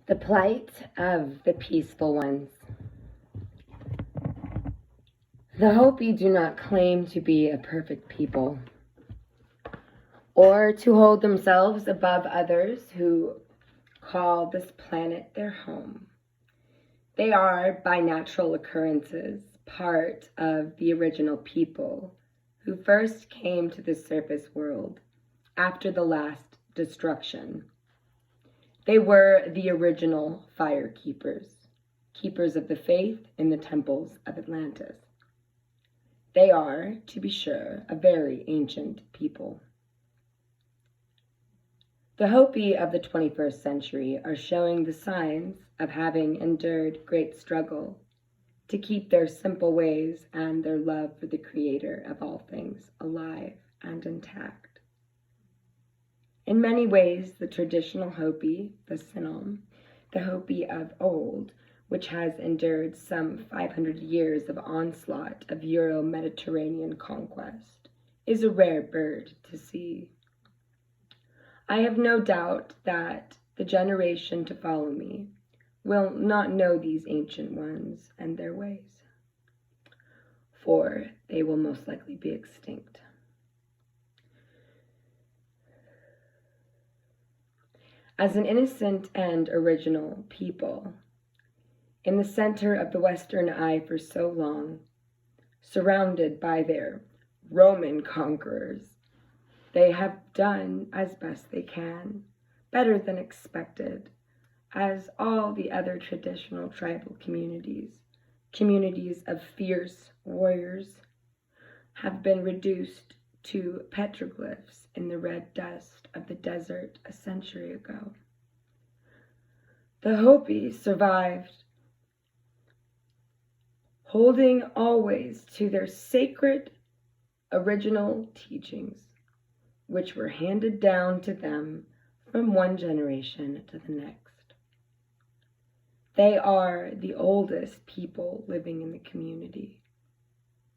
The plight of the peaceful ones. The Hopi do not claim to be a perfect people or to hold themselves above others who call this planet their home. They are, by natural occurrences, part of the original people who first came to the surface world after the last destruction. They were the original fire keepers, keepers of the faith in the temples of Atlantis. They are, to be sure, a very ancient people. The Hopi of the 21st century are showing the signs of having endured great struggle to keep their simple ways and their love for the Creator of all things alive and intact. In many ways, the traditional Hopi, the Sinom, the Hopi of old, which has endured some 500 years of onslaught of Euro-Mediterranean conquest, is a rare bird to see. I have no doubt that the generation to follow me will not know these ancient ones and their ways, for they will most likely be extinct. As an innocent and original people, in the center of the Western eye for so long, surrounded by their Roman conquerors, they have done as best they can, better than expected, as all the other traditional tribal communities, communities of fierce warriors, have been reduced to petroglyphs in the red dust of the desert a century ago. The Hopi survived, holding always to their sacred original teachings, which were handed down to them from one generation to the next. They are the oldest people living in the community,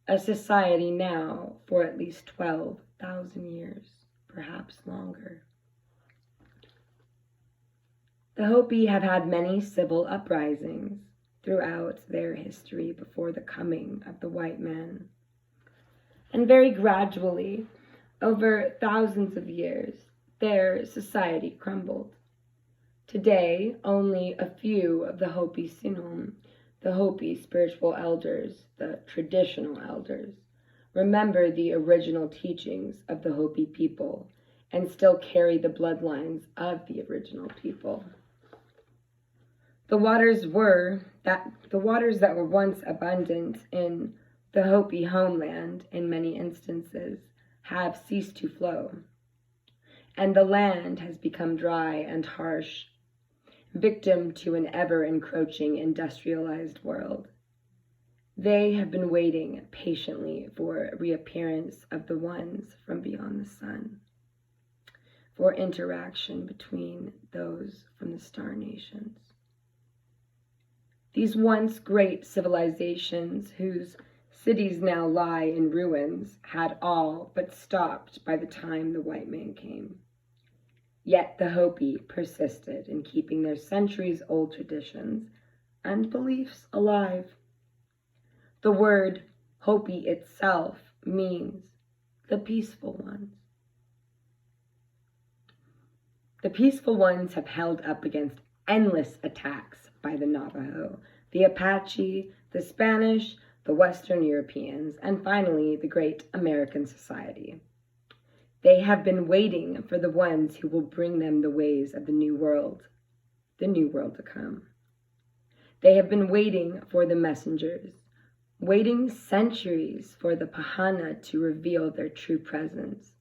a society now for at least 12,000 years, perhaps longer. The Hopi have had many civil uprisings throughout their history before the coming of the white man, and very gradually, over thousands of years, their society crumbled. Today, only a few of the Hopi Sinom, the Hopi spiritual elders, the traditional elders, remember the original teachings of the Hopi people and still carry the bloodlines of the original people. The waters that were once abundant in the Hopi homeland in many instances have ceased to flow, and the land has become dry and harsh, victim to an ever-encroaching industrialized world. They have been waiting patiently for reappearance of the ones from beyond the sun, for interaction between those from the star nations. These once great civilizations, whose cities now lie in ruins, had all but stopped by the time the white man came. Yet the Hopi persisted in keeping their centuries-old traditions and beliefs alive. The word Hopi itself means the peaceful ones. The peaceful ones have held up against endless attacks by the Navajo, the Apache, the Spanish, the Western Europeans, and finally the great American society. They have been waiting for the ones who will bring them the ways of the new world to come. They have been waiting for the messengers, waiting centuries for the Pahana to reveal their true presence.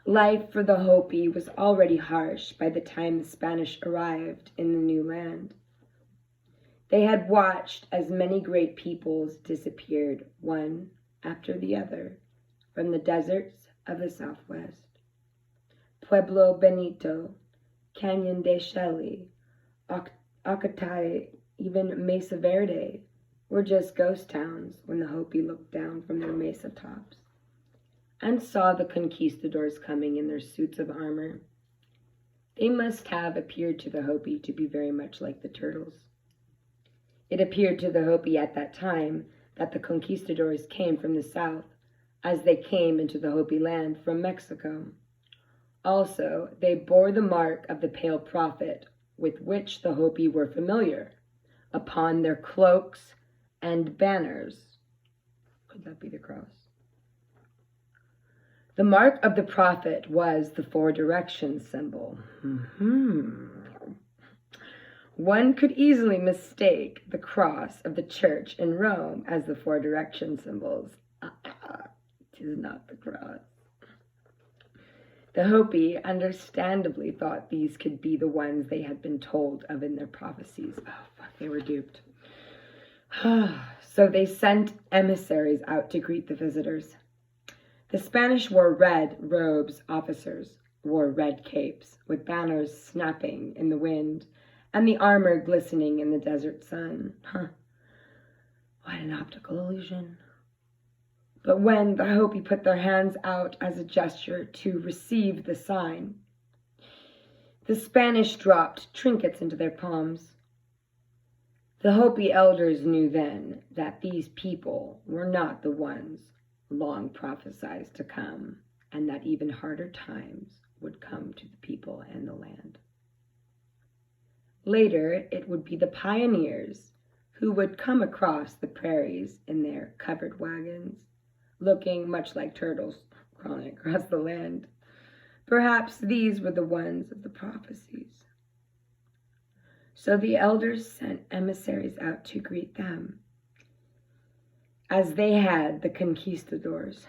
Life for the Hopi was already harsh by the time the Spanish arrived in the new land. They had watched as many great peoples disappeared one after the other from the deserts of the Southwest. Pueblo Benito, Canyon de Shelly, Ocatay, even Mesa Verde were just ghost towns when the Hopi looked down from their mesa tops and saw the conquistadors coming in their suits of armor. They must have appeared to the Hopi to be very much like the turtles. It appeared to the Hopi at that time that the conquistadors came from the south, as they came into the Hopi land from Mexico. Also, they bore the mark of the pale prophet, with which the Hopi were familiar, upon their cloaks and banners. Could that be the cross? The mark of the prophet was the four directions symbol. One could easily mistake the cross of the church in Rome as the four direction symbols. It is not the cross. The Hopi understandably thought these could be the ones they had been told of in their prophecies. Oh, fuck, they were duped. So they sent emissaries out to greet the visitors. The Spanish wore red robes, officers wore red capes, with banners snapping in the wind, and the armor glistening in the desert sun. What an optical illusion. But when the Hopi put their hands out as a gesture to receive the sign, the Spanish dropped trinkets into their palms. The Hopi elders knew then that these people were not the ones long prophesied to come, and that even harder times would come to the people and the land. Later, it would be the pioneers who would come across the prairies in their covered wagons, looking much like turtles crawling across the land. Perhaps these were the ones of the prophecies. So the elders sent emissaries out to greet them, as they had the conquistadors.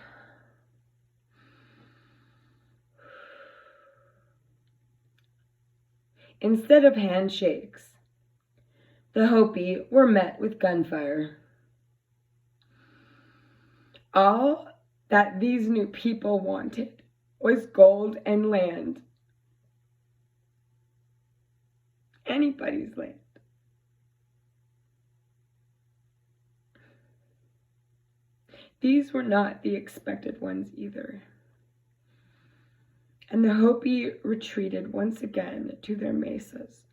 Instead of handshakes, the Hopi were met with gunfire. All that these new people wanted was gold and land. Anybody's land. These were not the expected ones either. And the Hopi retreated once again to their mesas,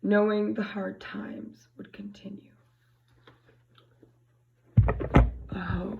knowing the hard times would continue. Oh.